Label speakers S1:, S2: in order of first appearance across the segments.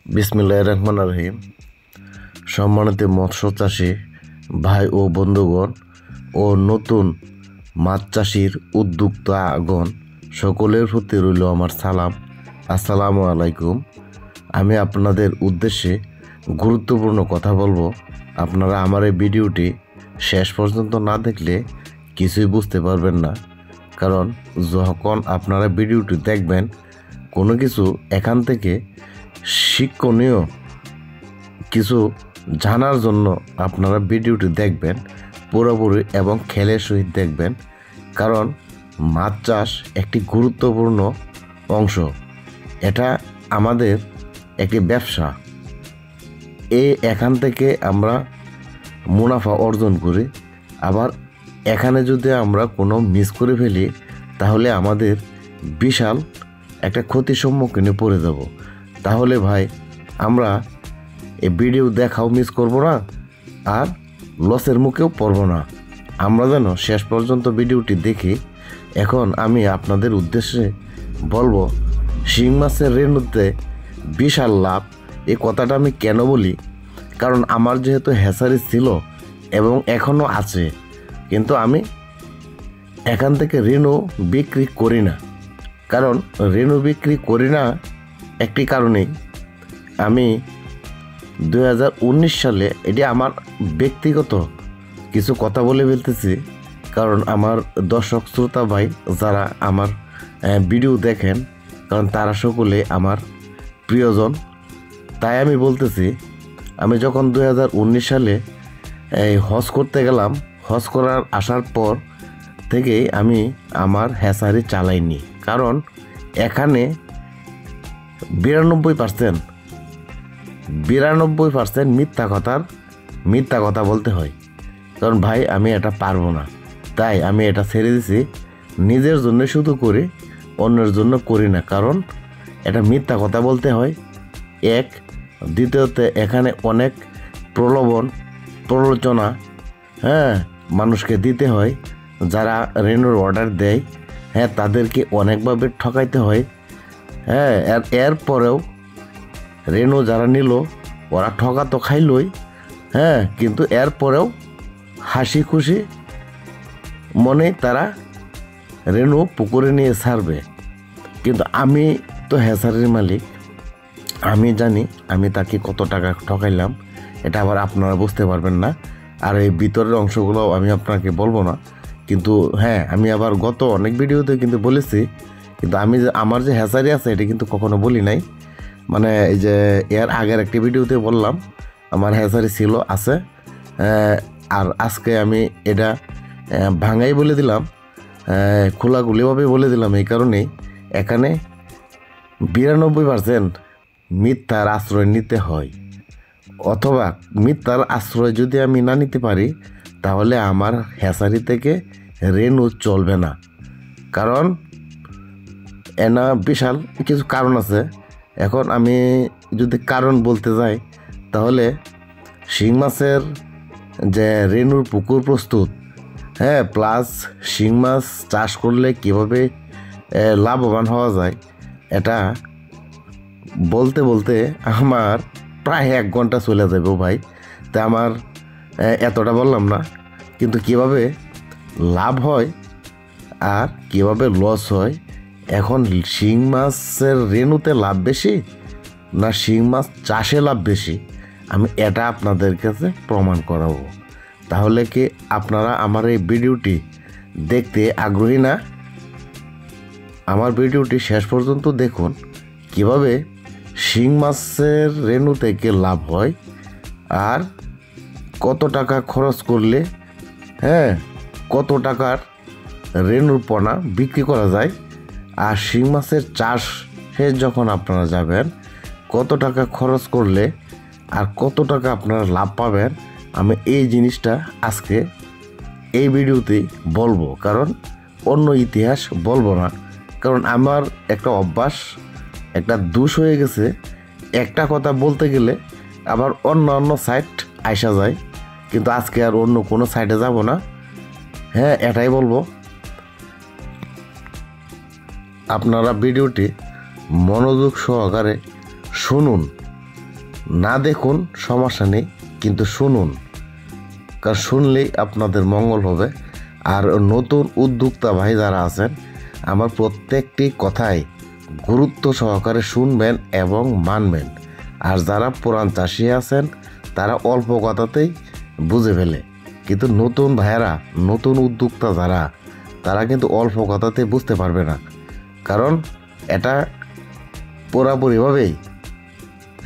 S1: বিসমিল্লাহির রহমানির রহিম। সম্মানিত মৎস্য চাষী ভাই ও বন্ধুগণ ও নতুন মাছ চাষির উদ্যোক্তাগণ সকলের প্রতি রইল আমার সালাম। আসসালামু আলাইকুম। আমি আপনাদের উদ্দেশ্যে গুরুত্বপূর্ণ কথা বলবো। আপনারা আমার এই ভিডিওটি শেষ পর্যন্ত না দেখলে কিছুই বুঝতে পারবেন না, কারণ যখন আপনারা ভিডিওটি দেখবেন কোনো কিছু এখান থেকে শিক্ষণীয় কিছু জানার জন্য আপনারা ভিডিওটি দেখবেন পুরোপুরি এবং খেলের সহিত দেখবেন, কারণ মাছ চাষ একটি গুরুত্বপূর্ণ অংশ। এটা আমাদের একটি ব্যবসা। এখান থেকে আমরা মুনাফা অর্জন করি। আবার এখানে যদি আমরা কোনো মিস করে ফেলি তাহলে আমাদের বিশাল একটা ক্ষতির সম্মুখীনে পড়ে যাব। তাহলে ভাই আমরা এই ভিডিও দেখাও মিস করব না, আর লসের মুখেও পড়ব না। আমরা যেন শেষ পর্যন্ত ভিডিওটি দেখি। এখন আমি আপনাদের উদ্দেশ্যে বলবো, শিং মাছের রেণুতে বিশাল লাভ। এই কথাটা আমি কেন বলি, কারণ আমার যেহেতু হ্যাচারি ছিল এবং এখনও আছে, কিন্তু আমি এখান থেকে রেণু বিক্রি করি না। কারণ রেণু বিক্রি করি না একটি কারণেই, আমি 2019 সালে এটি আমার ব্যক্তিগত কিছু কথা বলে ফেলতেছি, কারণ আমার দর্শক শ্রোতা ভাই যারা আমার ভিডিও দেখেন, কারণ তারা সকলে আমার প্রিয়জন। তাই আমি বলতেছি, আমি যখন 2019 সালে হজ করতে গেলাম, হজ করার আসার পর থেকেই আমি আমার হ্যাচারি চালাইনি। কারণ এখানে 92% মিথ্যা কথা বলতে হয়। কারণ ভাই আমি এটা পারবো না, তাই আমি এটা ছেড়ে দিছি। নিজের জন্য শুধু করি, অন্যের জন্য করি না, কারণ এটা মিথ্যা কথা বলতে হয় এক। দ্বিতীয়ত এখানে অনেক প্রলোচনা মানুষকে দিতে হয়। যারা রেনুর অর্ডার দেয় তাদেরকে অনেকভাবে ঠকাইতে হয়। এরপরেও রেনু যারা নিল ওরা ঠকা তো খাইলই, কিন্তু এরপরেও হাসি খুশি মনে তারা রেনু পুকুরে নিয়ে ছাড়বে। কিন্তু আমি তো হ্যাচারির মালিক, আমি জানি আমি তাকে কত টাকা ঠকাইলাম। এটা আবার আপনারা বুঝতে পারবেন না, আর এই ভিতরের অংশগুলো আমি আপনাকে বলবো না। কিন্তু আমি আবার গত অনেক ভিডিওতে কিন্তু বলেছি, কিন্তু আমি যে আমার যে হ্যাচারি আছে এটা কিন্তু কখনো বলি নাই। মানে এই যে এর আগের একটি ভিডিওতে বললাম আমার হ্যাচারি ছিল, আছে। আর আজকে আমি এটা ভাঙাই বলে দিলাম, খোলাগুলিভাবে বলে দিলাম। এই কারণেই এখানে 92% মিথ্যার আশ্রয় নিতে হয়, অথবা মিথ্যার আশ্রয় যদি আমি না নিতে পারি তাহলে আমার হ্যাচারি থেকে রেনু চলবে না। কারণ এনা বিশাল কিছু কারণ আছে। এখন আমি যদি কারণ বলতে যাই তাহলে শিং মাছের যে রেনুর পুকুর প্রস্তুত, প্লাস শিং মাছ চাষ করলে কীভাবে লাভবান হওয়া যায়, এটা বলতে বলতে আমার প্রায় 1 ঘন্টা চলে যাবে ভাই। তা আমার এতটা বললাম না, কিন্তু কিভাবে লাভ হয় আর কিভাবে লস হয়, এখন শিং মাছের রেনুতে লাভ বেশি না শিং মাছ চাষে লাভ বেশি, আমি এটা আপনাদের কাছে প্রমাণ করাবো। তাহলে কি আপনারা আমার এই ভিডিওটি দেখতে আগ্রহী না? আমার ভিডিওটি শেষ পর্যন্ত দেখুন, কিভাবে শিং মাছের রেনু থেকে লাভ হয় আর কত টাকা খরচ করলে কত টাকার রেনুর পোনা বিক্রি করা যায়। আর শিং মাছের চাষে যখন আপনারা যাবেন কত টাকা খরচ করলে আর কত টাকা আপনারা লাভ পাবেন, আমি এই জিনিসটা আজকে এই ভিডিওতেই বলবো। কারণ অন্য ইতিহাস বলবো না, কারণ আমার একটা অভ্যাস, একটা দোষ হয়ে গেছে। একটা কথা বলতে গেলে আবার অন্য সাইট আইসা যায়, কিন্তু আজকে আর অন্য কোনো সাইটে যাব না। এটাই বলবো, আপনারা ভিডিওটি মনোযোগ সহকারে শুনুন না দেখুন সমস্যা নেই, কিন্তু শুনুন, কারণ শুনলেই আপনাদের মঙ্গল হবে। আর নতুন উদ্যোক্তা ভাই যারা আছেন, আমার প্রত্যেকটি কথাই গুরুত্ব সহকারে শুনবেন এবং মানবেন। আর যারা পুরান চাষি আছেন তারা অল্প কথাতেই বুঝে ফেলে, কিন্তু নতুন ভাইয়েরা, নতুন উদ্যোক্তা যারা, তারা কিন্তু অল্প কথাতে বুঝতে পারবে না। কারণ এটা পুরাপুরিভাবেই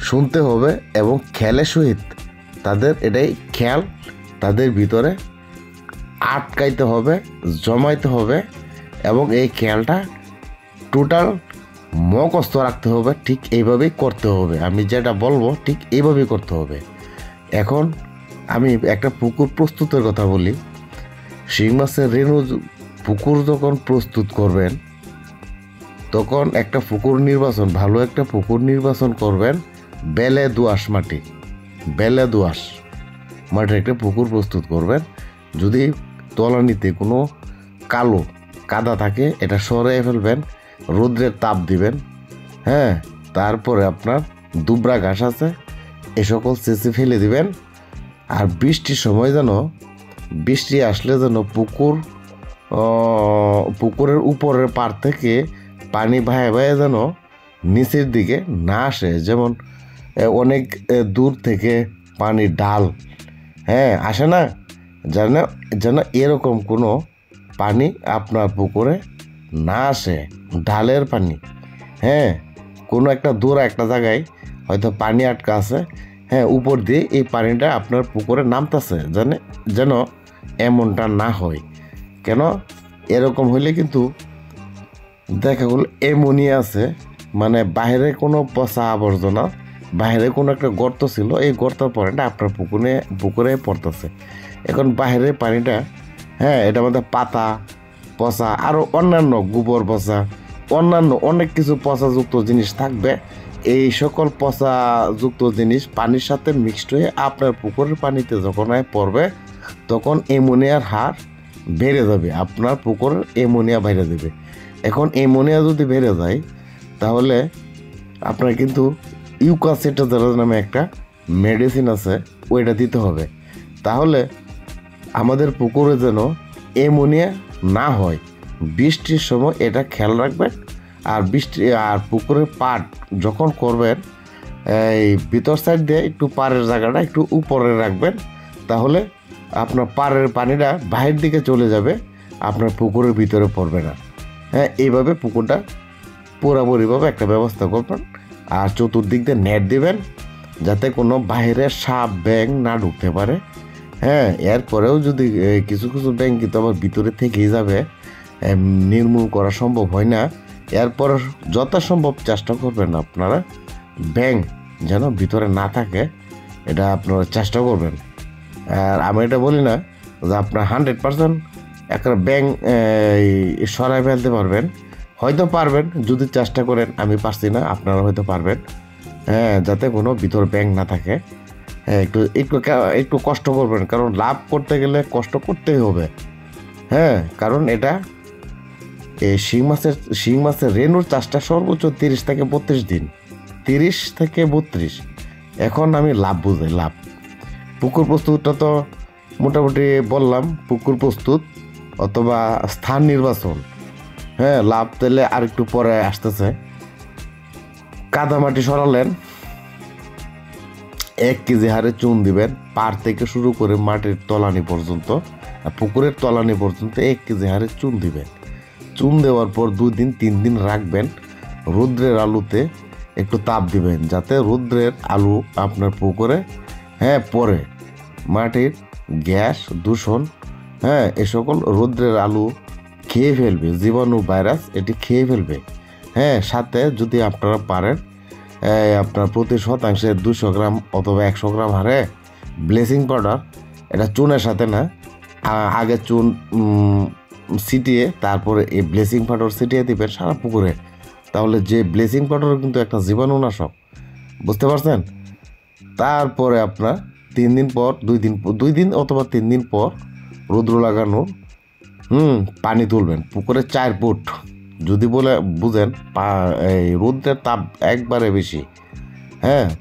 S1: শুনতে হবে এবং খেয়ালের সহিত তাদের এটাই খেয়াল তাদের ভিতরে আটকাইতে হবে, জমাইতে হবে এবং এই খেয়ালটা টোটাল মুখস্থ রাখতে হবে। ঠিক এইভাবেই করতে হবে, আমি যেটা বলবো ঠিক এইভাবেই করতে হবে। এখন আমি একটা পুকুর প্রস্তুতের কথা বলি। শিং মাছের রেণু পুকুর যখন প্রস্তুত করবেন, তখন একটা পুকুর নির্বাচন, ভালো একটা পুকুর নির্বাচন করবেন। বেলে দোআঁশ মাটি, বেলে দোআঁশ মাটির একটা পুকুর প্রস্তুত করবেন। যদি তলানিতে কোনো কালো কাদা থাকে এটা সরিয়ে ফেলবেন, রোদ্রের তাপ দিবেন। হ্যাঁ, তারপরে আপনার দুবরা ঘাস আছে এ সকল চেঁচে ফেলে দিবেন। আর বৃষ্টির সময় যেন, বৃষ্টি আসলে যেন পুকুরের উপরের পার থেকে পানি ভায়ে ভায়ে যেন নিচের দিকে না আসে। যেমন অনেক দূর থেকে পানির ঢাল আসে না, যেন এরকম কোনো পানি আপনার পুকুরে না আসে। ঢালের পানি, কোনো একটা দূর একটা জায়গায় হয়তো পানি আটকা আছে, উপর দিয়ে এই পানিটা আপনার পুকুরে নামতেছে, যেন এমনটা না হয়। কেন এরকম হইলে কিন্তু দেখা গেল অ্যামোনিয়া আছে, মানে বাইরে কোনো পচা আবর্জনা, বাইরে কোনো একটা গর্ত ছিল, এই গর্তের পানিটা আপনার পুকুরে পড়তেছে। এখন বাইরের পানিটা এটার মধ্যে পাতা পচা, আরও অন্যান্য গোবর পচা, অন্যান্য অনেক কিছু পচাযুক্ত জিনিস থাকবে। এই সকল পচাযুক্ত জিনিস পানির সাথে মিক্সড হয়ে আপনার পুকুরের পানিতে যখন পড়বে, তখন অ্যামোনিয়ার হার বেড়ে যাবে, আপনার পুকুরের অ্যামোনিয়া বেড়ে যাবে। এখন অ্যামোনিয়া যদি বেড়ে যায়, তাহলে আপনার কিন্তু ইউকাসিটাজের নামে একটা মেডিসিন আছে, ওইটা দিতে হবে। তাহলে আমাদের পুকুরে যেন অ্যামোনিয়া না হয়, বৃষ্টির সময় এটা খেয়াল রাখবেন। আর পুকুরের পাট যখন করবেন, এই ভিতর সাইড দিয়ে একটু পাড়ের জায়গাটা একটু উপরে রাখবেন, তাহলে আপনার পাড়ের পানিটা বাহির দিকে চলে যাবে, আপনার পুকুরের ভিতরে পড়বে না। এইভাবে পুকুরটা পুরোপুরিভাবে একটা ব্যবস্থা করবেন। আর চতুর্দিক দিয়ে নেট দিবেন, যাতে কোনো বাইরের সাপ ব্যাঙ না ঢুকতে পারে। এরপরেও যদি কিছু কিছু ব্যাঙ কিন্তু আমার ভিতরে থেকেই যাবে, নির্মূল করা সম্ভব হয় না। এরপর যথাসম্ভব চেষ্টা করবেন আপনারা ব্যাঙ যেন ভিতরে না থাকে, এটা আপনারা চেষ্টা করবেন। আর আমি এটা বলি না যে আপনার 100% একটা ব্যাঙ সরাই ফেলতে পারবেন, হয়তো পারবেন যদি চেষ্টা করেন। আমি পারছি না, আপনারা হয়তো পারবেন। যাতে কোনো ভিতর ব্যাঙ না থাকে। একটু একটু একটু কষ্ট করবেন, কারণ লাভ করতে গেলে কষ্ট করতেই হবে। কারণ এটা এই শিং মাছের রেণুর চাষটা সর্বোচ্চ 30 থেকে 32 দিন, 30 থেকে 32। এখন আমি লাভ বুঝাই, লাভ। পুকুর প্রস্তুতটা তো মোটামুটি বললাম, পুকুর প্রস্তুত অথবা স্থান নির্বাচন। লাভ তাহলে আর একটু পরে আসতেছে। কাদামাটি সরালেন, 1 কেজি হারে চুন দিবেন, পাড় থেকে শুরু করে মাটির তলানি পর্যন্ত, পুকুরের তলানি পর্যন্ত 1 কেজি হারে চুন দিবেন। চুন দেওয়ার পর 2 দিন 3 দিন রাখবেন, রৌদ্রের আলোতে একটু তাপ দিবেন, যাতে রৌদ্রের আলো আপনার পুকুরে পড়ে। মাটির গ্যাস দূষণ এ সকল রৌদ্রের আলো খেয়ে ফেলবে, জীবাণু ভাইরাস এটি খেয়ে ফেলবে। সাথে যদি আপনারা পারেন, আপনার প্রতি শতাংশে 200 গ্রাম অথবা 100 গ্রাম হারে ব্লিচিং পাউডার, এটা চুনের সাথে না, আগে চুন ছিটিয়ে তারপরে এই ব্লিচিং পাউডার ছিটিয়ে দিবেন সারা পুকুরে। তাহলে যে ব্লিচিং পাউডার কিন্তু একটা জীবাণুনাশক, বুঝতে পারছেন। তারপরে আপনার 3 দিন পর, 2 দিন অথবা 3 দিন পর রৌদ্র লাগানো পানি তুলবেন পুকুরে 4 ফুট। যদি বলে বুঝেন এই রৌদ্রের তাপ একবারে বেশি,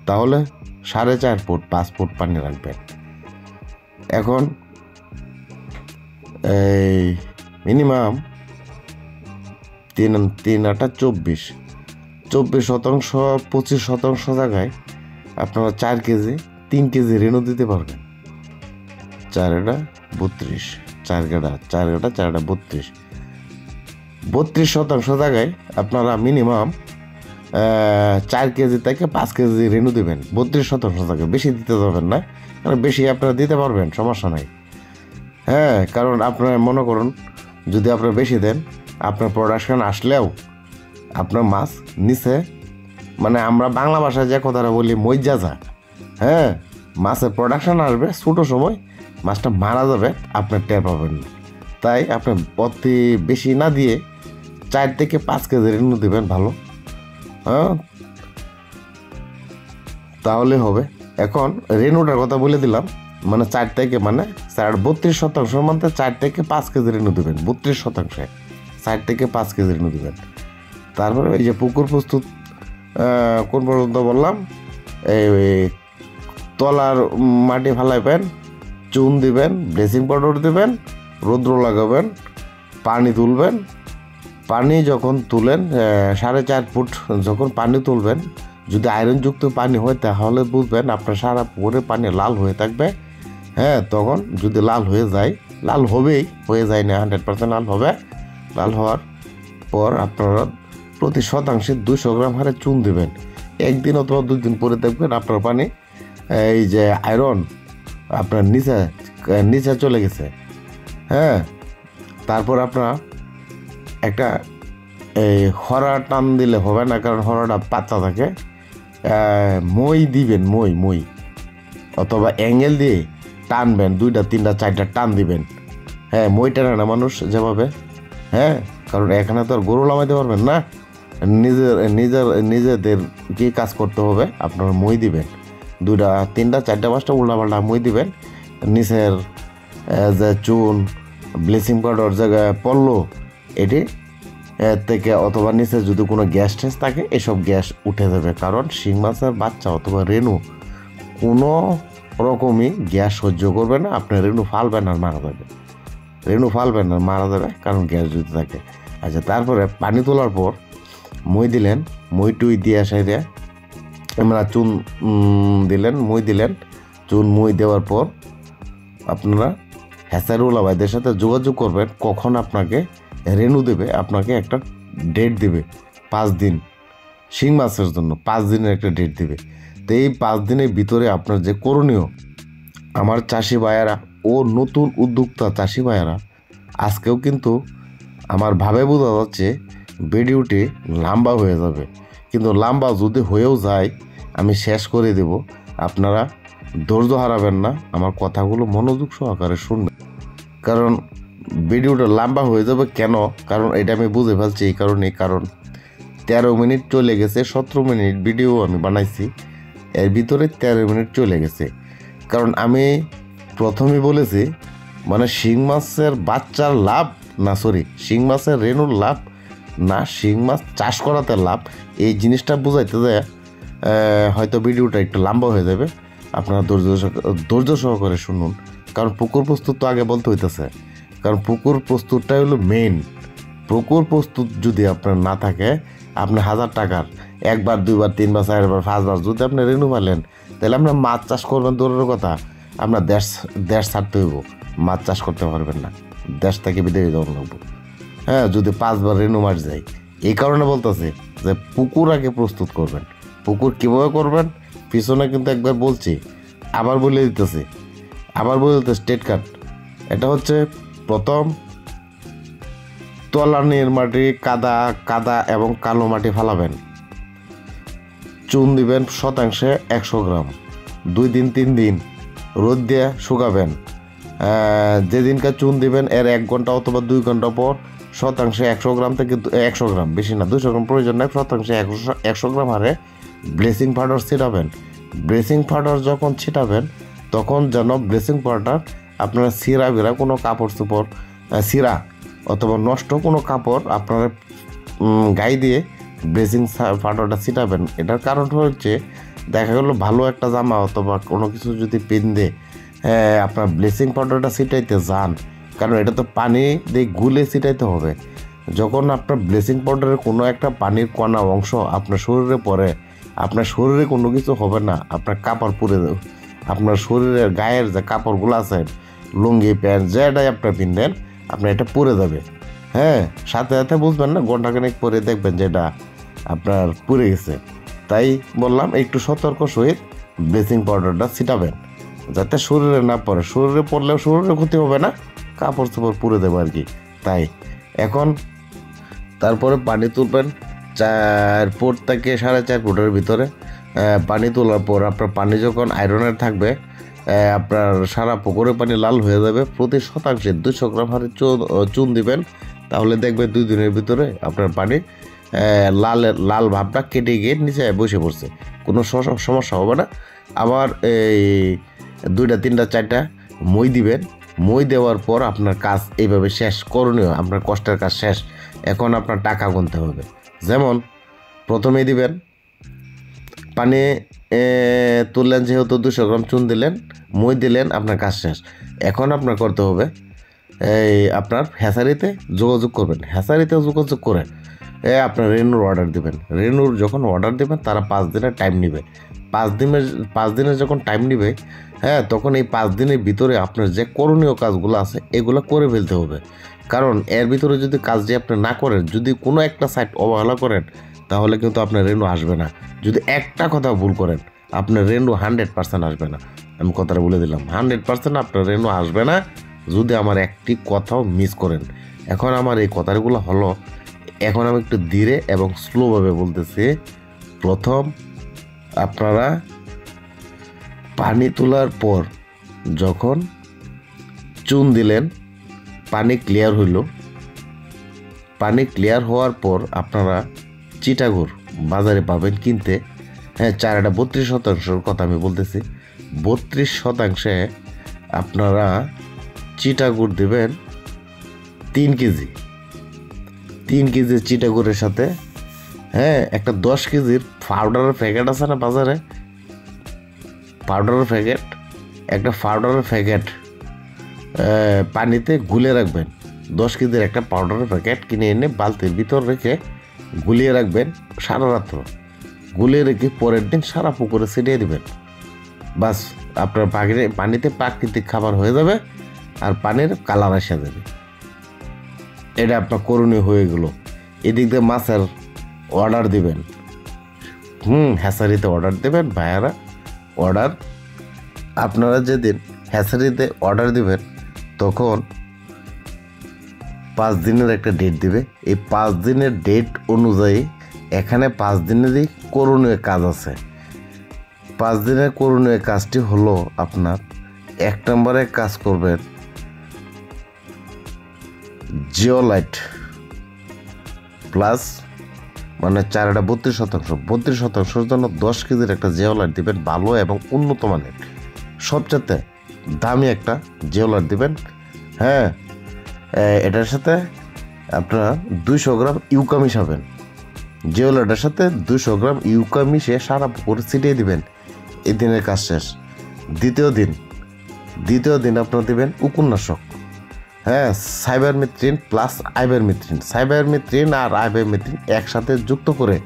S1: তাহলে 4.5 ফুট 5 ফুট পানি রাখবেন। এখন এই মিনিমাম 24% 25% জায়গায় আপনারা 4 কেজি 3 কেজি রেণু দিতে পারবেন। 4 এটা 32, 4 গাড়া 32% জায়গায় আপনারা মিনিমাম 4 কেজি থেকে 5 কেজি রেণু দেবেন। 32% জায়গায় বেশি দিতে যাবেন না, কারণ বেশি আপনারা দিতে পারবেন, সমস্যা নাই। হ্যাঁ, কারণ আপনারা মনে করুন যদি আপনারা বেশি দেন, আপনার প্রোডাকশন আসলেও আপনার মাছ নিচে, মানে আমরা বাংলা ভাষায় যে কথাটা বলি মজ্জা যা, হ্যাঁ, মাছের প্রোডাকশন আসবে, ছোটো সময় মাছটা মারা যাবে, আপনার টের পাবেন না। তাই আপনি অতি বেশি না দিয়ে 4 থেকে 5 কেজি রেণু দেবেন ভালো, হ্যাঁ, তাহলে হবে। এখন রেণুটার কথা বলে দিলাম, মানে 4 থেকে 32% মধ্যে 4 থেকে 5 কেজি রেণু দেবেন। 32% 4 থেকে 5 কেজি রেণু দেবেন। তারপরে এই যে পুকুর প্রস্তুত কোন পর্যন্ত বললাম, এই তলার মাটি ফালাইবেন, চুন দিবেন, ব্লিচিং পাউডার দিবেন, রৌদ্র লাগাবেন, পানি তুলবেন। পানি যখন তুলেন 4.5 ফুট যখন পানি তুলবেন, যদি আয়রনযুক্ত পানি হয় তাহলে বুঝবেন আপনার সারা পুকুরে পানি লাল হয়ে থাকবে। হ্যাঁ, তখন যদি লাল হয়ে যায়, লাল হবেই, হয়ে যায় না 100% লাল হবে। লাল হওয়ার পর আপনারা প্রতি শতাংশে 200 গ্রাম হারে চুন দেবেন। 1 দিন অথবা 2 দিন পরে দেখবেন আপনার পানি এই যে আয়রন আপনার নিচে চলে গেছে। হ্যাঁ, তারপর আপনারা একটা এই হরা টান দিলে হবে না, কারণ হরাটা পাতলা থাকে। মই দিবেন, মই অথবা অ্যাঙ্গেল দিয়ে টানবেন, 2টা 3টা 4টা টান দিবেন। হ্যাঁ, মই টানে না মানুষ যেভাবে, হ্যাঁ, কারণ এখানে তো আর গরু লামাইতে পারবেন না, নিজেদের কি কাজ করতে হবে, আপনারা মই দিবেন, 2টা 3টা 4টা 5টা উল্টাপাল্টা মই দিবেন। নিচের যে চুন ব্লিচিং পাউডার জায়গায় পড়লো এটি থেকে, অথবা নিচে যদি কোনো গ্যাস ট্যাস থাকে এসব গ্যাস উঠে যাবে, কারণ শিং মাছের বাচ্চা অথবা রেণু কোনো রকমই গ্যাস সহ্য করবে না। আপনি রেণু ফালবেন আর মারা যাবে, কারণ গ্যাস যদি থাকে। আচ্ছা, তারপরে পানি তোলার পর মই দিলেন, মই টুই দিয়ে সাইডে আমরা চুন দিলেন, মই দেওয়ার পর আপনারা হ্যাচারিওয়ালা ভাইদের সাথে যোগাযোগ করবেন, কখন আপনাকে রেণু দেবে। আপনাকে একটা ডেট দেবে, 5 দিন শিং মাছের জন্য 5 দিনের একটা ডেট দেবে। তো এই 5 দিনের ভিতরে আপনার যে করণীয়, আমার চাষি ভাইয়ারা ও নতুন উদ্যোক্তা চাষি ভাইয়ারা, আজকেও কিন্তু আমার ভাবে বোঝা যাচ্ছে ভিডিওটি লম্বা হয়ে যাবে, কিন্তু লম্বা যদি হয়েও যায় আমি শেষ করে দেব। আপনারা ধৈর্য হারাবেন না, আমার কথাগুলো মনোযোগ সহকারে শুনবেন, কারণ ভিডিওটা লম্বা হয়ে যাবে কেন, কারণ এটা আমি বুঝে ফেলছি এই কারণে। কারণ 13 মিনিট চলে গেছে, 17 মিনিট ভিডিও আমি বানাইছি, এর ভিতরে 13 মিনিট চলে গেছে। কারণ আমি প্রথমেই বলেছি, মানে শিং মাছের বাচ্চার লাভ না, শিং মাছের রেণুর লাভ না, শিং মাছ চাষ করাতে লাভ, এই জিনিসটা বুঝাইতে যায় হয়তো ভিডিওটা একটু লম্বা হয়ে যাবে। আপনারা ধৈর্য সহকারে শুনুন, কারণ পুকুর প্রস্তুত তো আগে বলতে হইতেছে, কারণ পুকুর প্রস্তুতটাই হলো মেইন। পুকুর প্রস্তুত যদি আপনার না থাকে, আপনি 1000 টাকার 1 বার 2 বার 3 বার 4 বার 5 বার যদি আপনি রেণু পালেন, তাহলে আপনার মাছ চাষ করবেন দূরের কথা, আপনার দেশ ছাড়তে হইব, মাছ চাষ করতে পারবেন না, দেশ থেকে বিদেশে যাওয়া লাগবে। হ্যাঁ, যদি 5 বার রেণু মাছ যায়। এই কারণে বলতেছে যে পুকুর আগে প্রস্তুত করবেন। পুকুর কীভাবে করবেন পিছনে কিন্তু একবার বলছি, আবার বলে দিতেছে স্টেট কাট। এটা হচ্ছে প্রথম তলানির মাটি কাদা এবং কালো মাটি ফালাবেন, চুন দিবেন শতাংশে 100 গ্রাম, 2 দিন 3 দিন রোদ দিয়ে শুকাবেন। যেদিনকে চুন দিবেন এর 1 ঘন্টা অথবা 2 ঘন্টা পর শতাংশে 100 গ্রাম থেকে 100 গ্রাম, বেশি না 200 গ্রাম প্রয়োজন নয়, শতাংশে 100 গ্রাম হারে ব্লিচিং পাউডার ছিটাবেন। ব্লিচিং পাউডার যখন ছিটাবেন তখন যেন ব্লিচিং পাউডার আপনারা সিরা কোনো কাপড় চোপড় সিরা অথবা নষ্ট কোনো কাপড় আপনারা গায়ে দিয়ে ব্লিচিং পাউডারটা ছিটাবেন। এটার কারণ হচ্ছে দেখা গেলো ভালো একটা জামা অথবা কোনো কিছু যদি পিনতে আপনার ব্লিচিং পাউডারটা ছিটাইতে যান, কারণ এটা তো পানি দিয়ে গুলে ছিটাইতে হবে। যখন আপনার ব্লিচিং পাউডারের কোনো একটা পানির কণা অংশ আপনার শরীরে পড়ে, আপনার শরীরে কোনো কিছু হবে না, আপনার কাপড় পুড়ে দেবে, আপনার শরীরের গায়ের যে কাপড়গুলো আছে, লুঙ্গি প্যান্ট যেটাই আপনার পিনবেন, আপনার এটা পুড়ে যাবে। হ্যাঁ, সাথে সাথে বুঝবেন না, ঘন্টাখানেক পরে দেখবেন যে এটা আপনার পুড়ে গেছে। তাই বললাম একটু সতর্ক সহিত ব্লিচিং পাউডারটা ছিটাবেন, যাতে শরীরে না পড়ে। শরীরে পড়লেও শরীরে ক্ষতি হবে না, কাপড় চোপড় পুড়ে দেবে আর কি। তাই এখন তারপরে পানি তুলবেন 4 ফুট থেকে 4.5 ফুটের ভিতরে। পানি তোলার পর আপনার পানি যখন আয়রনের থাকবে, আপনার সারা পুকুরে পানি লাল হয়ে যাবে। প্রতি শতাংশে 200 গ্রাম হারে চুন দিবেন, তাহলে দেখবে 2 দিনের ভিতরে আপনার পানি লাল ভাবটা কেটে গিয়ে নিচে বসে পড়ছে, কোনো সমস্যা হবে না। আবার এই 2টা 3টা 4টা মই দিবেন। মই দেওয়ার পর আপনার কাজ এইভাবে শেষ করণীয়, আপনার কষ্টের কাজ শেষ। এখন আপনার টাকা গুনতে হবে। যেমন প্রথমেই দিবেন পানি তুললেন, যেহেতু 200 গ্রাম চুন দিলেন, মই দিলেন, আপনার কাজ শেষ। এখন আপনার করতে হবে আপনার হ্যাচারিতে যোগাযোগ করবেন। হ্যাচারিতে যোগাযোগ করে আপনার রেনুর অর্ডার দিবেন। রেনুর যখন অর্ডার দেবেন, তারা 5 দিনের টাইম নেবে। 5 দিনের যখন টাইম নেবে, তখন এই 5 দিনের ভিতরে আপনার যে করণীয় কাজগুলো আছে এগুলো করে ফেলতে হবে। কারণ এর ভিতরে যদি কাজটি আপনি না করেন, যদি কোনো একটা সাইট অবহেলা করেন, তাহলে কিন্তু আপনার রেনু আসবে না। যদি একটা কথা ভুল করেন, আপনার রেনু 100% আসবে না। আমি কথাটা বলে দিলাম, 100% আপনার রেনু আসবে না যদি আমার একটি কথাও মিস করেন। এখন আমার এই কথাগুলো হলো, এখন আমি একটু ধীরে এবং স্লোভাবে বলতেছি। প্রথম, আপনারা পানি তোলার পর যখন চুন দিলেন, পানি ক্লিয়ার হইল। পানি ক্লিয়ার হওয়ার পর আপনারা চিটাগুড় বাজারে পাবেন কিনতে। চারাটা 32% কথা আমি বলতেছি। 32% আপনারা চিটাগুড় দেবেন 3 কেজি। 3 কেজি চিটাগুড়ের সাথে একটা 10 কেজির পাউডারের প্যাকেট আছে না বাজারে, পাউডারের প্যাকেট, একটা পাউডারের প্যাকেট পানিতে গুলে রাখবেন। 10 কেজির একটা পাউডারের প্যাকেট কিনে এনে বালতির ভিতর রেখে গুলিয়ে রাখবেন সারা রাত্র। গুলিয়ে রেখে পরের দিন সারা পুকুরে ছিটিয়ে দিবেন। বাস, আপনার পানিতে প্রাকৃতিক খাবার হয়ে যাবে আর পানির কালার এসে যাবে। এটা আপনার করণীয় হয়ে গেল। এদিক দিয়ে মাছের অর্ডার দিবেন। হ্যাচারিতে অর্ডার দেবেন ভাইয়ারা। অর্ডার আপনারা যেদিন হ্যাচারিতে অর্ডার দিবেন, তখন 5 দিনের একটা ডেট দিবে। এই 5 দিনের ডেট অনুযায়ী এখানে 5 দিনেরই করণীয় কাজ আছে। 5 দিনের করণীয় কাজটি হলো, আপনার 1 নম্বরে কাজ করবেন জিওলাইট প্লাস, মানে চারাটা 32%। 32%-র জন্য 10 কেজির একটা জিওলাইট দিবেন, ভালো এবং উন্নত মানের, সবচেয়ে দামি একটা জিওলাইট দিবেন। এটার সাথে আপনারা 200 গ্রাম ইউকা মিশাবেন। জিওলাইটের সাথে 200 গ্রাম ইউকা মিশিয়ে সারা পুকুরে ছিটিয়ে দিবেন। এই দিনের কাজ শেষ। দ্বিতীয় দিন আপনারা দিবেন উকুননাশক। সাইবারমেথ্রিন প্লাস আইবারমেথ্রিন। সাইবারমেথ্রিন আর আইবারমেথ্রিন একসাথে যুক্ত করে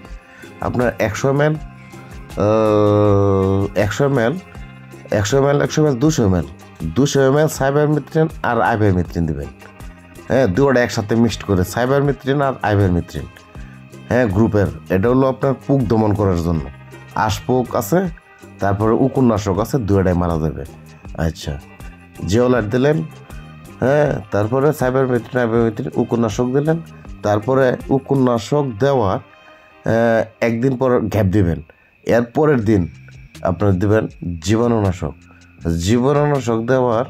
S1: আপনার 100 ml 200 ml সাইবারমেথ্রিন আর আইবারমেথ্রিন দিবেন। দুটো একসাথে মিক্সড করে, সাইবারমেথ্রিন আর আইবারমেথ্রিন গ্রুপের। এটা হলো আপনার পোক দমন করার জন্য। আশপোক আছে, তারপরে উকুননাশক আছে, দুটাই মারা যাবে। আচ্ছা, জিওলাইট দিলেন, তারপরে সাইবারমেথ্রিন আইবারমেথ্রিন উকুননাশক দিলেন। তারপরে উকুননাশক দেওয়ার 1 দিন পর গ্যাপ দিবেন। এর পরের দিন আপনার দিবেন জীবাণুনাশক। জীবাণুনাশক দেওয়ার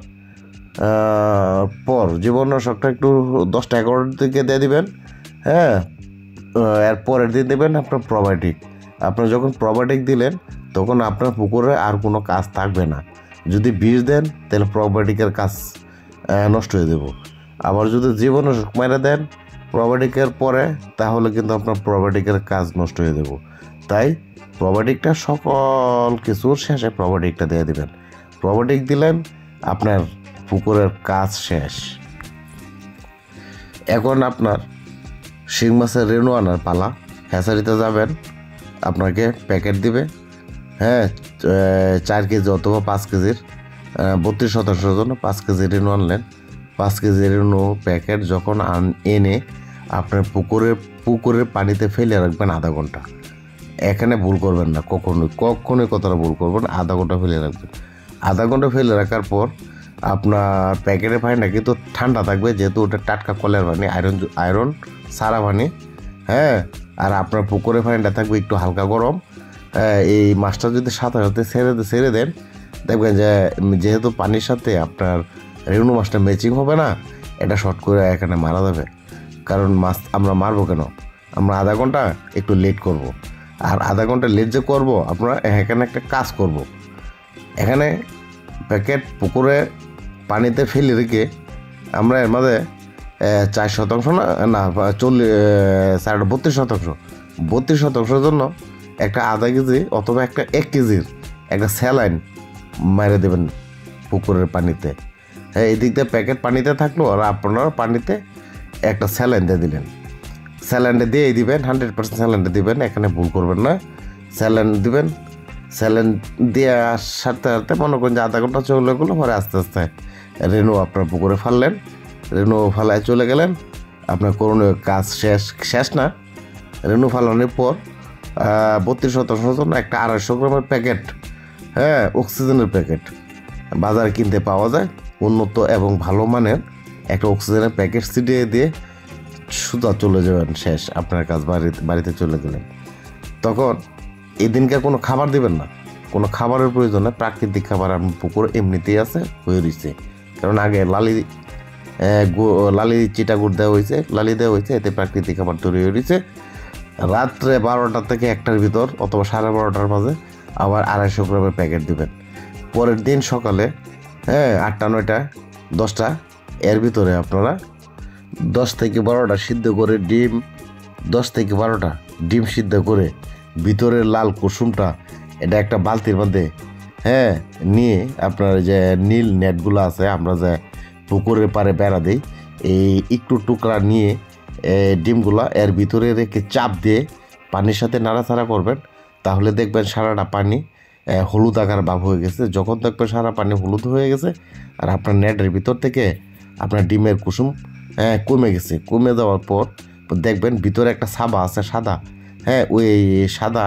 S1: পর জীবাণুনাশকটা একটু 10টা-11টার দিকে দিয়ে দিবেন। এর পরের দিন দেবেন আপনার প্রোবায়োটিক। আপনার যখন প্রোবায়োটিক দিলেন, তখন আপনার পুকুরে আর কোনো কাজ থাকবে না। যদি বিষ দেন, তাহলে প্রোবায়োটিকের কাজ নষ্ট হয়ে দেব। আবার যদি জীবাণুনাশক মেরে দেন প্রোবায়োটিকের পরে, তাহলে কিন্তু আপনার প্রোবায়োটিকের কাজ নষ্ট হয়ে দেব। তাই প্রোবায়োটিকটা সকল কিছুর শেষে প্রোবায়োটিকটা দিয়ে দিবেন। প্রোবায়োটিক দিলেন, আপনার পুকুরের কাজ শেষ। এখন আপনার শিং মাছের রেণু আনার পালা। হ্যাচারিতে যাবেন, আপনাকে প্যাকেট দিবে, হ্যাঁ, 4 কেজি অথবা 5 কেজির 32% জন্য 5 কেজি রেণু আনলেন। 5 কেজি রেণু প্যাকেট যখন এনে আপনার পুকুরের পানিতে ফেলে রাখবেন আধা ঘন্টা। এখানে ভুল করবেন না, কখনোই কথাটা ভুল করবেন। আধা ঘন্টা ফেলে রাখবেন। আধা ঘন্টা ফেলে রাখার পর আপনার প্যাকেটের পানিটা কিন্তু ঠান্ডা থাকবে, যেহেতু ওটা টাটকা কলের পানি, আয়রন সারা পানি, হ্যাঁ। আর আপনার পুকুরের পানিটা থাকবে একটু হালকা গরম। এই মাছটা যদি সাথে সাথে ছেড়ে দেন, দেখবেন যে যেহেতু পানির সাথে আপনার রেণু মাছটা ম্যাচিং হবে না, এটা শর্ট করে এখানে মারা যাবে। কারণ মাছ আমরা মারবো কেন, আমরা আধা ঘন্টা একটু লেট করব। আর আধা ঘন্টা লেট যে করবো, আপনারা এখানে একটা কাজ করব। এখানে প্যাকেট পুকুরে পানিতে ফেলে রেখে আমরা এর মাঝে 4% না 32% জন্য একটা আধা কেজি অথবা একটা 1 কেজির একটা স্যালাইন মেরে দেবেন পুকুরের পানিতে। হ্যাঁ, এদিক দিয়ে প্যাকেট পানিতে থাকলো, আর আপনারা পানিতে একটা স্যালাইন দিয়ে দিলেন। স্যালাইনটা দিয়েই দিবেন, 100% স্যালাইনটা দিবেন, এখানে ভুল করবেন না। স্যালাইন দিবেন, স্যালাইন দিয়ে সারতে সারতে মনে করেন যে আধা ঘন্টা চলে গেলো, পরে আস্তে আস্তে রেণু আপনার পুকুরে ফাললেন। রেণু ফালায় চলে গেলেন, আপনার করণীয় কাজ শেষ না। রেণু ফালানোর পর 32% জন্য একটা 250 গ্রামের প্যাকেট, হ্যাঁ, অক্সিজেনের প্যাকেট বাজারে কিনতে পাওয়া যায়। উন্নত এবং ভালো মানের একটা অক্সিজেনের প্যাকেট ছিটিয়ে দিয়ে সুদা চলে যাবেন, শেষ আপনার কাজ। বাড়িতে চলে গেলেন। তখন এই দিনকে কোনো খাবার দিবেন না, কোনো খাবারের প্রয়োজন নেই। প্রাকৃতিক খাবার আপনার পুকুর এমনিতেই আছে, হয়ে রয়েছে। কারণ আগে লালি চিটা গুড় দেওয়া হয়েছে, লালি দেওয়া হয়েছে, এতে প্রাকৃতিক খাবার তৈরি হয়ে রয়েছে। রাত্রে 12টা থেকে 1টার ভিতর অথবা 12:30টার মাঝে আবার 250 গ্রামের প্যাকেট দিবেন। পরের দিন সকালে, হ্যাঁ, 8টা 9টা 10টা এর ভিতরে আপনারা 10 থেকে 12টা সিদ্ধ করে ডিম, 10 থেকে 12টা ডিম সিদ্ধ করে ভিতরের লাল কুসুমটা এটা একটা বালতির মধ্যে, হ্যাঁ, নিয়ে আপনার যে নীল নেটগুলো আছে, আমরা যে পুকুরের পাড়ে বেড়া দিই, এই একটু টুকরা নিয়ে ডিমগুলা এর ভিতরে রেখে চাপ দিয়ে পানির সাথে নাড়াচাড়া করবেন। তাহলে দেখবেন সারাটা পানি হলুদ আকার ভাব হয়ে গেছে। যখন দেখবেন সারা পানি হলুদ হয়ে গেছে আর আপনার নেটের ভিতর থেকে আপনার ডিমের কুসুম কমে গেছে, কমে যাওয়ার পর দেখবেন ভিতরে একটা সাবা আছে সাদা, হ্যাঁ, ওই সাদা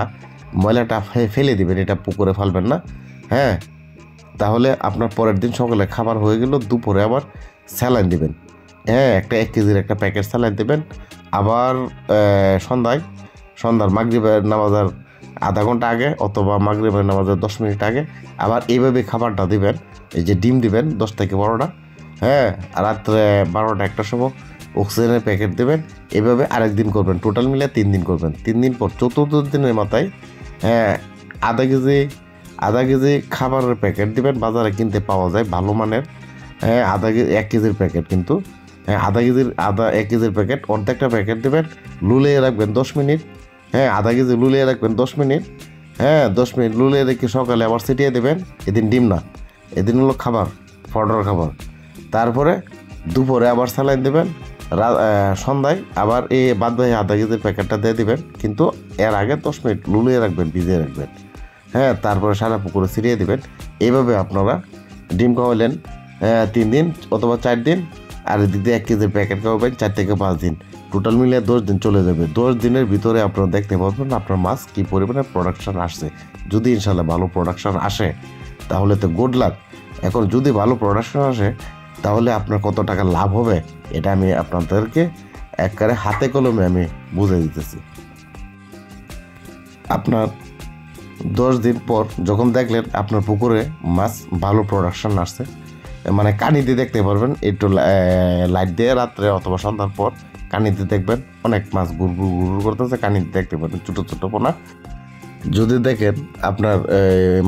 S1: ময়লাটা ফেলে দিবেন, এটা পুকুরে ফেলবেন না, হ্যাঁ। তাহলে আপনার পরের দিন সকালে খাবার হয়ে গেল। দুপুরে আবার স্যালাইন দিবেন, হ্যাঁ, একটা 1 কেজির একটা প্যাকেট স্যালাইন দেবেন। আবার সন্ধ্যার মাগরিবের নামাজের আধা ঘন্টা আগে অথবা মাগরিবের নামাজের 10 মিনিট আগে আবার এইভাবে খাবারটা দিবেন। এই যে ডিম দিবেন 10 থেকে 12টা, হ্যাঁ, রাত্রে 12টা 1টার সময় অক্সিজেনের প্যাকেট দেবেন। এভাবে আরেকদিন করবেন, টোটাল মিলে 3 দিন করবেন। 3 দিন পর চতুর্থ দিনের মাথায়, হ্যাঁ, আধা কেজি খাবারের প্যাকেট দিবেন। বাজারে কিনতে পাওয়া যায় ভালো মানের, হ্যাঁ, 1 কেজির প্যাকেট, কিন্তু হ্যাঁ 1 কেজির প্যাকেট অর্ধেকটা প্যাকেট দেবেন। লুলিয়ে রাখবেন 10 মিনিট, হ্যাঁ, আধা কেজি লুলিয়ে রাখবেন 10 মিনিট, হ্যাঁ, 10 মিনিট লুলিয়ে রেখে সকালে আবার ছিটিয়ে দেবেন। এদিন ডিম না, এদিন হলো খাবার, ফডার খাবার। তারপরে দুপুরে আবার স্যালাইন দেবেন। সন্ধ্যায় আবার এই বাদ বাকি আধা কেজির প্যাকেটটা দিয়ে দিবেন, কিন্তু এর আগে 10 মিনিট লুলিয়ে রাখবেন, ভিজিয়ে রাখবেন, হ্যাঁ। তারপরে সারা পুকুরে ছিটিয়ে দেবেন। এইভাবে আপনারা ডিম খাওয়ালেন 3 দিন অথবা 4 দিন, আর এদিক দিয়ে 1 কেজির প্যাকেট খাওয়াবেন 4 থেকে 5 দিন, টোটাল মিলিয়ে 10 দিন চলে যাবে। 10 দিনের ভিতরে আপনারা দেখতে পাবেন আপনার মাছ কী পরিমাণে প্রোডাকশান আসছে। যদি ইনশাল্লাহ ভালো প্রোডাকশান আসে তাহলে তো গুড লাক। এখন যদি ভালো প্রোডাকশান আসে তাহলে আপনার কত টাকা লাভ হবে এটা আমি আপনাদেরকে একবারে হাতে কলমে আমি বুঝে দিতেছি। আপনার 10 দিন পর যখন দেখলেন আপনার পুকুরে মাছ ভালো প্রোডাকশান আসছে, মানে কানিতে দেখতে পারবেন, একটু লাইট দিয়ে রাত্রে অথবা সন্ধ্যার পর কানিতে দেখবেন অনেক মাছ গুড় করতেছে, কানিতে দেখতে পারবেন ছোটো ছোটো পোনা। যদি দেখেন আপনার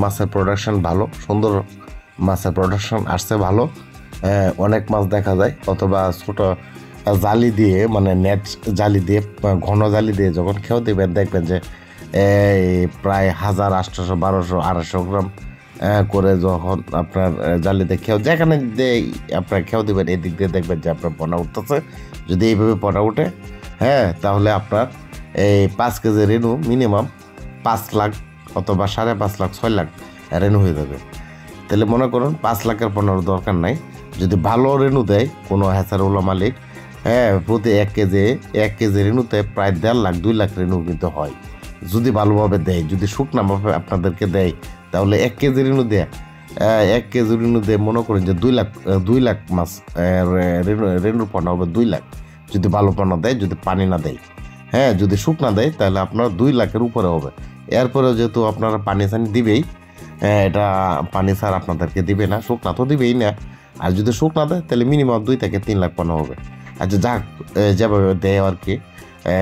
S1: মাছের প্রোডাকশান ভালো, সুন্দর মাছের প্রোডাকশান আসছে ভালো, অনেক মাছ দেখা যায়, অথবা ছোটো জালি দিয়ে, মানে নেট জালি দিয়ে, ঘন জালি দিয়ে যখন খেয়েও দেবেন দেখবেন যে প্রায় 1000, 800, 1200, 250 গ্রাম করে যখন আপনার জালিতে খেয়াও যেখানে দিয়ে আপনার খেয়াও দেবেন, এদিক দিয়ে দেখবেন যে আপনার পোনা উঠতেছে। যদি এইভাবে পোনা উঠে, হ্যাঁ, তাহলে আপনার এই 5 কেজি রেনু মিনিমাম 5 লাখ অথবা 5.5 লাখ 6 লাখ রেনু হয়ে যাবে। তাহলে মনে করুন 5 লাখের পোনার দরকার নাই। যদি ভালো রেনু দেয় কোনো হ্যাচারওয়ালা মালিক, হ্যাঁ, প্রতি 1 কেজি রেনুতে প্রায় 1.5 লাখ 2 লাখ রেনু কিন্তু হয় যদি ভালোভাবে দেয়। যদি শুকনাভাবে আপনাদেরকে দেয় তাহলে 1 কেজি রেনু দেয়, 1 কেজি রেনু দিয়ে মনে করেন যে 2 লাখ মাছ রেনুর পোনা হবে 2 লাখ যদি ভালো পোনা দেয়, যদি পানি না দেয়। হ্যাঁ, যদি শুকনা দেয় তাহলে আপনার 2 লাখের উপরে হবে। এরপরে যেহেতু আপনারা পানি সানি দিবেই, এটা পানি ছাড়া আপনাদেরকে দিবে না, শুকনা তো দিবেই না। আর যদি শুকনা দেয় তাহলে মিনিমাম 2 থেকে 3 লাখ পোনা হবে। আচ্ছা যাক, যেভাবে দেয় আর কি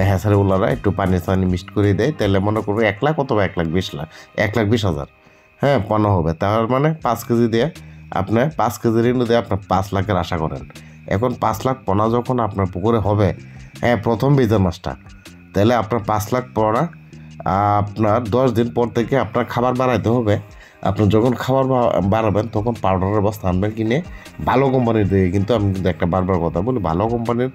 S1: হ্যাচারিওয়ালারা একটু পানি সানি মিক্সড করে দেয়, তাহলে মনে করবো 1 লাখ অথবা 1,20,000, হ্যাঁ, পোনা হবে। তার মানে 5 কেজি দিয়ে আপনার 5 কেজি রেনু দিয়ে আপনার 5 লাখের আশা করেন। এখন 5 লাখ পোনা যখন আপনার পুকুরে হবে, হ্যাঁ, প্রথম বীজের মাছটা, তাহলে আপনার 5 লাখ পোনা আপনার 10 দিন পর থেকে আপনার খাবার বাড়াইতে হবে। আপনি যখন খাবার বাড়াবেন তখন পাউডারের বস্তা আনবেন কিনে, ভালো কোম্পানির দেখে, কিন্তু আমি কিন্তু একটা বারবার কথা বলি, ভালো কোম্পানির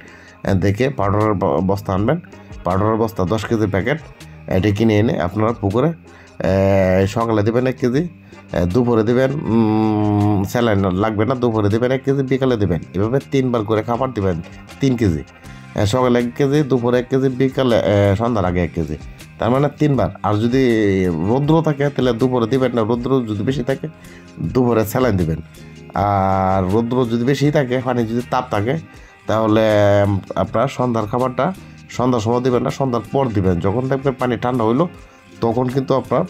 S1: দেখে পাউডারের বস্তা আনবেন। পাউডারের বস্তা 10 কেজি প্যাকেট এটি কিনে এনে আপনারা পুকুরে সকালে দেবেন 1 কেজি, দুপুরে দেবেন, স্যালাইন লাগবে না, দুপুরে দেবেন 1 কেজি, বিকালে দেবেন। এভাবে 3 বার করে খাবার দেবেন 3 কেজি, সকালে 1 কেজি, দুপুরে 1 কেজি, বিকালে সন্ধ্যার আগে 1 কেজি। তার মানে 3 বার। আর যদি রৌদ্র থাকে তাহলে দুপুরে দিবেন না, রৌদ্র যদি বেশি থাকে দুপুরে স্যালাইন দিবেন। আর রৌদ্র যদি বেশি থাকে, পানি যদি তাপ থাকে, তাহলে আপনার সন্ধ্যার খাবারটা সন্ধ্যার সময় দিবেন না, সন্ধ্যার পর দিবেন। যখন দেখবেন পানি ঠান্ডা হইলো তখন কিন্তু আপনার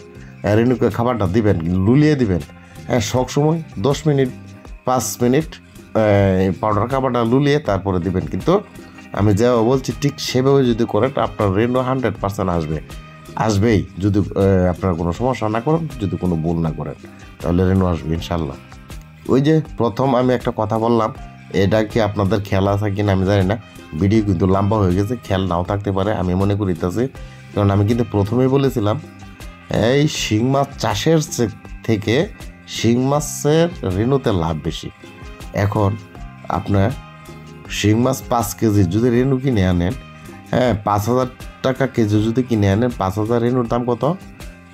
S1: রেনুকে খাবারটা দিবেন, লুলিয়ে দিবেন। হ্যাঁ, সবসময় 10 মিনিট 5 মিনিট পাউডার খাবারটা লুলিয়ে তারপরে দিবেন। কিন্তু আমি যা বলছি ঠিক সেভাবে যদি করেন আপনার রেনু 100% আসবেই। যদি আপনার কোনো সমস্যা না করেন, যদি কোনো ভুল না করেন, তাহলে রেনু আসবে ইনশাল্লাহ। ওই যে প্রথম আমি একটা কথা বললাম, এটা কি আপনাদের খেয়াল আছে কিনা আমি জানি না। ভিডিও কিন্তু লম্বা হয়ে গেছে, খেয়াল নাও থাকতে পারে, আমি মনে করিতেছি। কারণ আমি কিন্তু প্রথমেই বলেছিলাম এই শিং মাছ চাষের থেকে শিং মাছের রেনুতে লাভ বেশি। এখন আপনার শিং মাছ 5 কেজি যদি রেনু কিনে আনেন, হ্যাঁ, 5,000 টাকা কেজি যদি কিনে আনেন, 5,000 রেনুর দাম কত?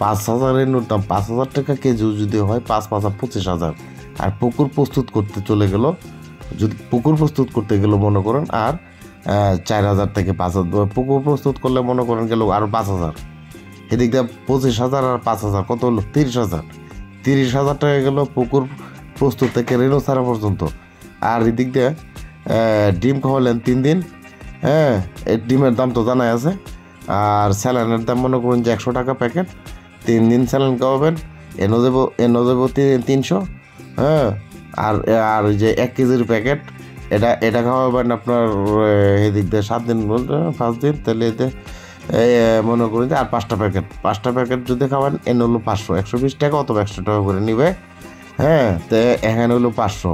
S1: 5,000 রেনুর দাম 5,000 টাকা কেজি যদি হয়, 5,500 25,000। আর পুকুর প্রস্তুত করতে চলে গেল, যদি পুকুর প্রস্তুত করতে গেল মনে করেন আর 4,000 থেকে 5,000, পুকুর প্রস্তুত করলে মনে করেন গেল আরও 5,000। এদিক দিয়ে 25,000 আর 5,000 কত হলো? 30,000। 30,000 টাকা গেল পুকুর প্রস্তুত থেকে রেনু ছাড়া পর্যন্ত। আর এদিক দিয়ে ডিম খাওয়ালেন 3 দিন, হ্যাঁ, এই ডিমের দাম তো জানাই আছে। আর স্যালাইনের দাম মনে করুন যে 100 টাকা প্যাকেট, 3 দিন স্যালাইন খাওয়াবেন, এনে দেবো 300, হ্যাঁ। আর আর ওই যে 1 কেজির প্যাকেট, এটা খাওয়াবেন আপনার এদিক দিয়ে 7 দিন, 5 দিন, তাহলে এতে মনে করুন যে আর 5টা প্যাকেট যদি খাওয়ান, এনে হলো 500, 120 টাকা অথবা 100 টাকা করে নিবে, হ্যাঁ। তো এখানে হলো 500,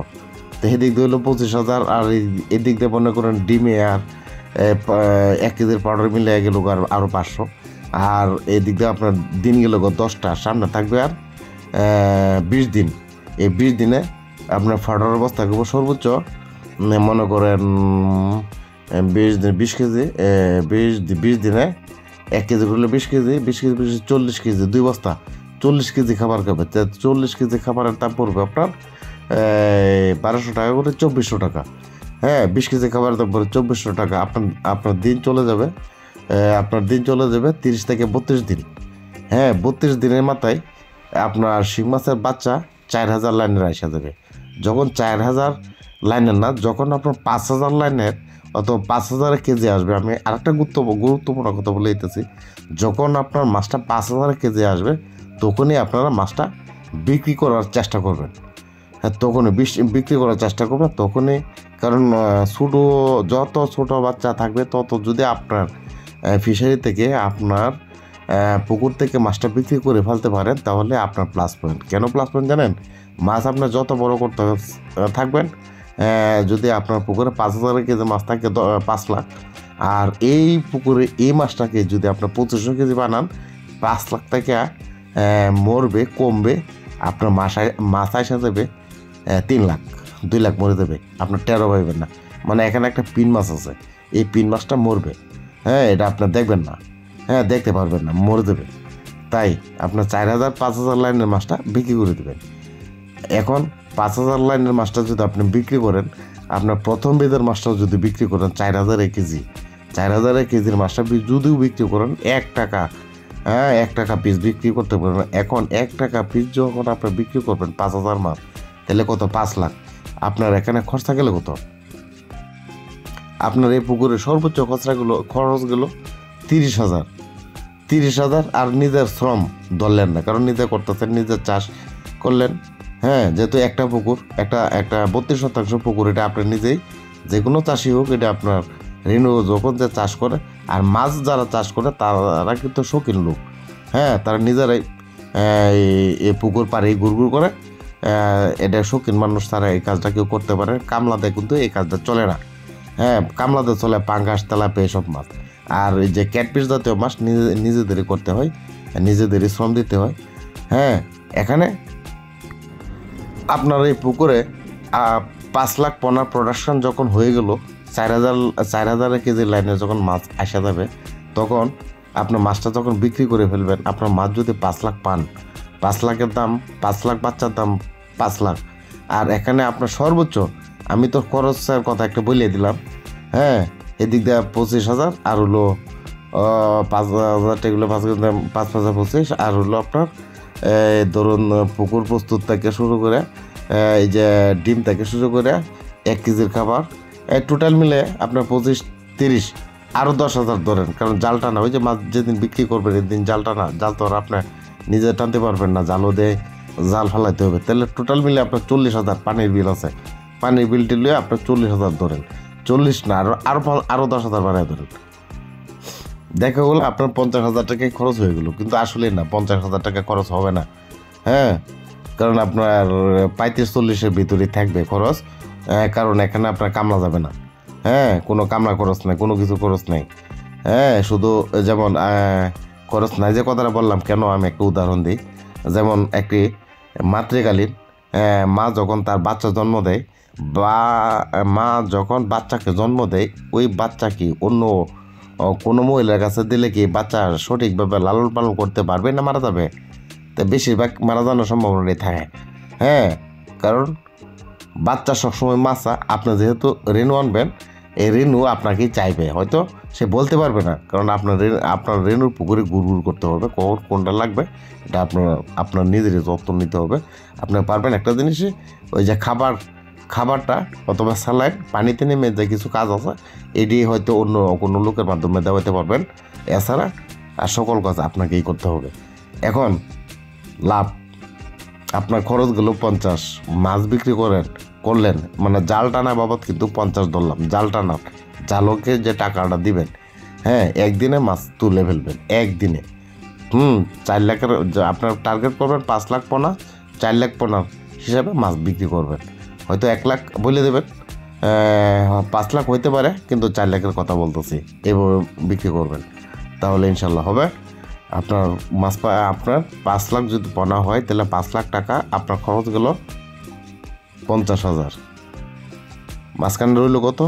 S1: তো এদিক দিয়ে হলো 25,000। আর এদিক দিয়ে মনে করেন ডিমে আর 1 কেজির পাউডার মিলে গেল আরও 500। আর এদিক দিয়ে আপনার দিন গেল 10টা, সামনে থাকবে আর 20 দিন। এই 20 দিনে আপনার পাউডারের বস্তা করবো সর্বোচ্চ মনে করেন 20 কেজি, 20 দিনে 1 কেজি করলে 20 কেজি, 40 কেজি, 2 বস্তা 40 কেজি খাবার খাবে। 40 কেজি খাবারের দাম পড়বে আপনার 1200 টাকা করে, 2400 টাকা। হ্যাঁ, 20 কেজি খাবারের দাম পড়বে 2400 টাকা। আপনার দিন চলে যাবে, 30 থেকে 32 দিন। হ্যাঁ, 32 দিনের মাথায় আপনার শিং মাছের বাচ্চা 4,000 লাইনের আসা যাবে। যখন 4,000 লাইনের না, যখন আপনার 5,000 লাইনের অথবা 5,000 কেজি আসবে, আমি আরেকটা গুরুত্বপূর্ণ কথা বলে দিতেছি, যখন আপনার মাছটা 5,000 কেজি আসবে তখনই আপনারা মাছটা বিক্রি করার চেষ্টা করবেন। হ্যাঁ, তখনই বিক্রি করার চেষ্টা করবেন তখনই। কারণ যত ছোটো বাচ্চা থাকবে তত যদি আপনার ফিশারি থেকে আপনার পুকুর থেকে মাছটা বিক্রি করে ফেলতে পারেন, তাহলে আপনার প্লাস পয়েন্ট। কেন প্লাস পয়েন্ট জানেন? মাছ আপনার যত বড় করতে থাকবেন, যদি আপনার পুকুরে 5,000 কেজি মাছ থাকে 5 লাখ, আর এই পুকুরে এই মাছটাকে যদি আপনার 2500 কেজি বানান, 5 লাখ টাকা মরবে, কমবে, আপনার মাছ আসা যাবে 3 লাখ, 2 লাখ মরে যাবে, আপনার টেরও পাইবেন না। মানে এখানে একটা পিন মাছ আছে, এই পিন মাছটা মরবে, হ্যাঁ, এটা আপনার দেখবেন না, হ্যাঁ, দেখতে পারবেন না, মরে যাবে। তাই আপনার 4,000 5,000 লাইনের মাছটা বিক্রি করে দেবেন। এখন 5,000 লাইনের মাছটা যদি আপনি বিক্রি করেন, আপনার প্রথম বেদের মাছটাও যদি বিক্রি করেন 4,000 কেজি, 4,000 কেজির মাছটা যদিও বিক্রি করেন 1 টাকা, হ্যাঁ, 1 টাকা পিস বিক্রি করতে পারবেন। এখন 1 টাকা পিস যখন আপনার বিক্রি করবেন 5,000 মাছ, তাহলে কত? 5 লাখ। আপনার এখানে খরচা গেলে কত? আপনার এই পুকুরে সর্বোচ্চ খরচগুলো 30,000, 30,000। আর নিজের শ্রম ধরলেন না, কারণ নিজে করতেছেন, নিজের চাষ করলেন, হ্যাঁ, যেহেতু একটা পুকুর, একটা 32% পুকুর, এটা আপনি নিজেই, যে কোনো চাষি হোক, এটা আপনার রেনু যখন যে চাষ করে, আর মাছ যারা চাষ করে তারা কিন্তু শৌখিন লোক, হ্যাঁ, তারা নিজেরাই এই পুকুর পাড়ে গুড়গুড় করে, এটা শৌখিন মানুষ, তারা এই কাজটা কেউ করতে পারে। কামলাতে কিন্তু এই কাজটা চলে না, হ্যাঁ, কামলাতে চলে পাঙ্গাস, তেলাপিয়া এসব মাছ। আর এই যে ক্যাটফিশ জাতীয় মাছ নিজেদেরই করতে হয়, নিজেদেরই শ্রম দিতে হয়, হ্যাঁ। এখানে আপনার এই পুকুরে 5 লাখ পোনার প্রোডাকশন যখন হয়ে গেল, 4,000 কেজির লাইনে যখন মাছ আসা যাবে, তখন আপনার মাছটা যখন বিক্রি করে ফেলবেন, আপনার মাছ যদি 5 লাখ পান, 5 লাখের দাম 5 লাখ, বাচ্চার দাম 5 লাখ। আর এখানে আপনার সর্বোচ্চ, আমি তো খরচের কথা একটা বলে দিলাম, হ্যাঁ, এদিক দিয়ে 25,000, আর হলো 5,000, এগুলো 5,525, আর হলো আপনার ধরুন পুকুর প্রস্তুত থেকে শুরু করে, এই যে ডিম থেকে শুরু করে 1 কেজির খাবার, টোটাল মিলে আপনার 25-30, আরও 10,000 ধরেন। কারণ জাল টানা, ওই যে মাছ যেদিন বিক্রি করবেন এদিন জাল টানা, জাল তো আর আপনার নিজে টানতে পারবেন না, জালও দিয়ে জাল ফেলাইতে হবে। তাহলে টোটাল মিলে আপনার 40,000 পানির বিল আছে, পানির বিলটি লিয়ে আপনার 40,000 ধরেন, 40 না, আরও 10,000 বাড়ায় ধরেন। দেখা গেলো আপনার 50,000 টাকায় খরচ হয়ে গেলো, কিন্তু আসলে না, 50,000 টাকা খরচ হবে না, হ্যাঁ, কারণ আপনার 35-40-এর ভিতরেই থাকবে খরচ, কারণ এখানে আপনার কামলা যাবে না, হ্যাঁ, কোনো কামলা খরচ নাই, কোনো কিছু খরচ নেই, হ্যাঁ, শুধু যেমন খরচ নাই যে কথাটা বললাম, কেন আমি একটা উদাহরণ দিই। যেমন একটি মাতৃকালীন মা যখন তার বাচ্চা জন্ম দেয়, বা মা যখন বাচ্চাকে জন্ম দেয়, ওই বাচ্চা কি অন্য কোনো মহিলার কাছে দিলে কি বাচ্চা সঠিকভাবে লালন পালন করতে পারবে না মারা যাবে? তা বেশিরভাগ মারা যাওয়ার সম্ভাবনাই থাকে, হ্যাঁ, কারণ বাচ্চা সবসময় মাছা, আপনি যেহেতু রেনু আনবেন, এই রেনু আপনাকেই চাইবে, হয়তো সে বলতে পারবে না, কারণ আপনার রেনুর পুকুরে গুড় করতে হবে, কখন কোনটা লাগবে এটা আপনার নিজেরই যত্ন নিতে হবে। আপনার পারবেন একটা জিনিসই, ওই যে খাবারটা অথবা স্যালাইন পানিতে নেমে যে কিছু কাজ আছে, এটি হয়তো অন্য কোনো লোকের মাধ্যমে দেওয়াতে পারবেন, এছাড়া আর সকল কাজ আপনাকেই করতে হবে। এখন লাভ, আপনার খরচগুলো 50, মাছ বিক্রি করলেন, মানে জাল টানা বাবদ কিন্তু 50 ধরলাম, জাল টানা, জালকে যে টাকাটা দিবেন, হ্যাঁ, একদিনে মাছ তুলে ফেলবেন, একদিনে, 4 লাখের আপনার টার্গেট করবেন, 5 লাখ পোনা, 4 লাখ পোনার হিসাবে মাছ বিক্রি করবেন। হয়তো 1 লাখ বলে দেবেন, 5 লাখ হইতে পারে, কিন্তু 4 লাখের কথা বলতেছি, এভাবে বিক্রি করবেন, তাহলে ইনশাল্লাহ হবে। আপনার আপনার 5 লাখ যদি পোনা হয়, তাহলে 5 লাখ টাকা আপনার খরচ গেল 50,000, মাঝখানে রইল কত?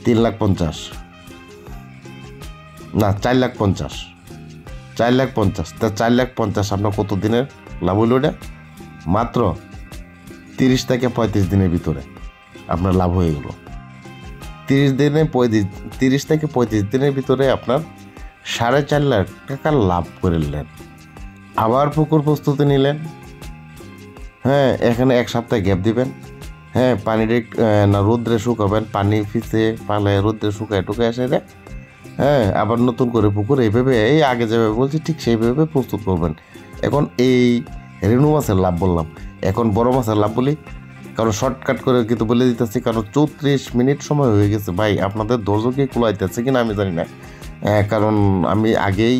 S1: 3,50,000 না, 4,50,000, 4,50,000, তা 4,50,000 আপনার কত দিনের লাভ হইল? ওটা মাত্র 30 থেকে 35 দিনের ভিতরে আপনার লাভ হয়ে গেল। 30 থেকে 35 দিনের ভিতরে আপনার 4.5 লাখ টাকা লাভ করে নিলেন। আবার পুকুর প্রস্তুতি নিলেন, হ্যাঁ, এখানে 1 সপ্তাহ গ্যাপ দিবেন, হ্যাঁ, পানিটা না রোদ্রে শুকাবেন, পানি ফিসে পালে রোদ্রে শুকায় এসে দেয়, হ্যাঁ, আবার নতুন করে পুকুর এইভাবে, এই আগে যেভাবে বলছি ঠিক সেইভাবে প্রস্তুত করবেন। এখন এই রেনু মাছের লাভ বললাম, এখন বড় মাছের লাভ বলি, কারণ শর্টকাট করে কিন্তু বলে দিতেছি, কারণ 34 মিনিট সময় হয়ে গেছে ভাই, আপনাদের ধৈর্য কি কুলাইতেছে কিনা আমি জানি না, কারণ আমি আগেই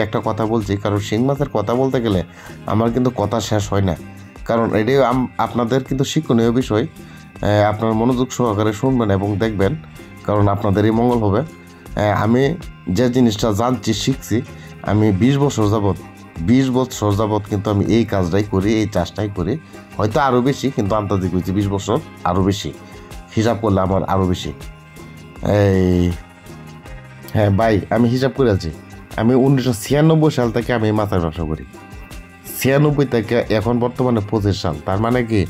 S1: একটা কথা বলছি, কারণ শিং মাছের কথা বলতে গেলে আমার কিন্তু কথা শেষ হয় না, কারণ এটাই আপনাদের কিন্তু শিক্ষণীয় বিষয়, আপনার মনোযোগ সহকারে শুনবেন এবং দেখবেন, কারণ আপনাদেরই মঙ্গল হবে। আমি যে জিনিসটা জানছি শিখছি, আমি 20 বছর যাবৎ কিন্তু আমি এই কাজটাই করি, এই চাষটাই করি। হয়তো আরও বেশি, কিন্তু আন্দাজে করছি 20 বছর, আরও বেশি হিসাব করলে আমার আরও বেশি। এই হ্যাঁ ভাই, আমি হিসাব করে আছি, আমি 1996 সাল থেকে আমি এই মাছের ব্যবসা করি। 96 থেকে এখন বর্তমানে 25 সাল, তার মানে কি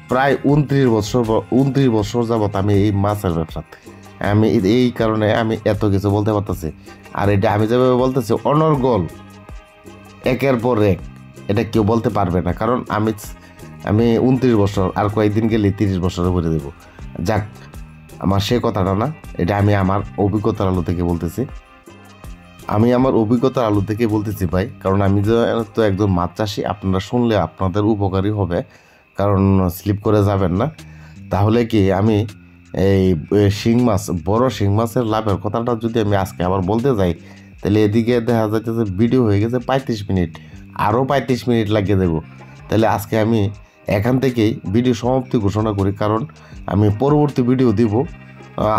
S1: প্রায় 29 বছর যাবৎ আমি এই মাছের ব্যবসাতে। আমি এই কারণে আমি এত কিছু বলতে পারতেছি। আর এটা আমি যেভাবে বলতেছি অনর্গল, একের পর এক, এটা কেউ বলতে পারবে না। কারণ আমি 29 বছর, আর কয়েকদিন গেলে 30 বছরে ভরে দেবো। যাক, আমার সে কথাটা না, এটা আমি আমার অভিজ্ঞতার আলো থেকে বলতেছি। ভাই, কারণ আমি তো একজন মাছ চাষি, আপনারা শুনলে আপনাদের উপকারী হবে, কারণ স্লিপ করে যাবেন না। তাহলে কি আমি এই শিং মাছ, বড় শিং মাছের লাভের কথাটা যদি আমি আজকে আবার বলতে যাই, তাহলে এদিকে দেখা যাচ্ছে ভিডিও হয়ে গেছে 35 মিনিট, আরও 35 মিনিট লাগিয়ে দেবো। তাহলে আজকে আমি এখান থেকেই ভিডিও সমাপ্তি ঘোষণা করি, কারণ আমি পরবর্তী ভিডিও দিব।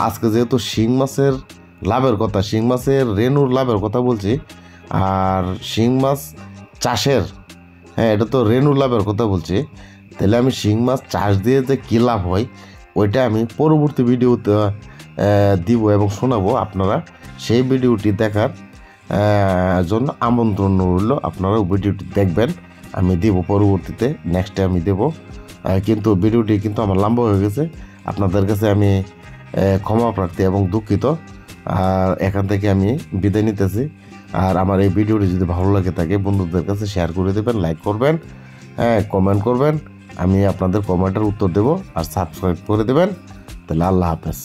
S1: আজকে যেহেতু শিং মাছের লাভের কথা, শিং মাছের রেনুর লাভের কথা বলছি, আর শিং মাছ চাষের, হ্যাঁ এটা তো রেনুর লাভের কথা বলছি, তাহলে আমি শিং মাছ চাষ দিয়ে যে কী লাভ হয় ওইটা আমি পরবর্তী ভিডিওতে দিব এবং শোনাবো। আপনারা সেই ভিডিওটি দেখার জন্য আমন্ত্রণ রইল, আপনারা ভিডিওটি দেখবেন, আমি দেব পরবর্তীতে, নেক্সটে আমি দেব। কিন্তু ভিডিওটি কিন্তু আমার লম্বা হয়ে গেছে, আপনাদের কাছে আমি ক্ষমা প্রার্থী এবং দুঃখিত। আর এখান থেকে আমি বিদায় নিতেছি। আর আমার এই ভিডিওটি যদি ভালো লাগে থাকে, বন্ধুদের কাছে শেয়ার করে দেবেন, লাইক করবেন, হ্যাঁ কমেন্ট করবেন, আমি আপনাদের কমেন্টের উত্তর দেব, আর সাবস্ক্রাইব করে দেবেন। তাহলে আল্লাহ হাফেজ।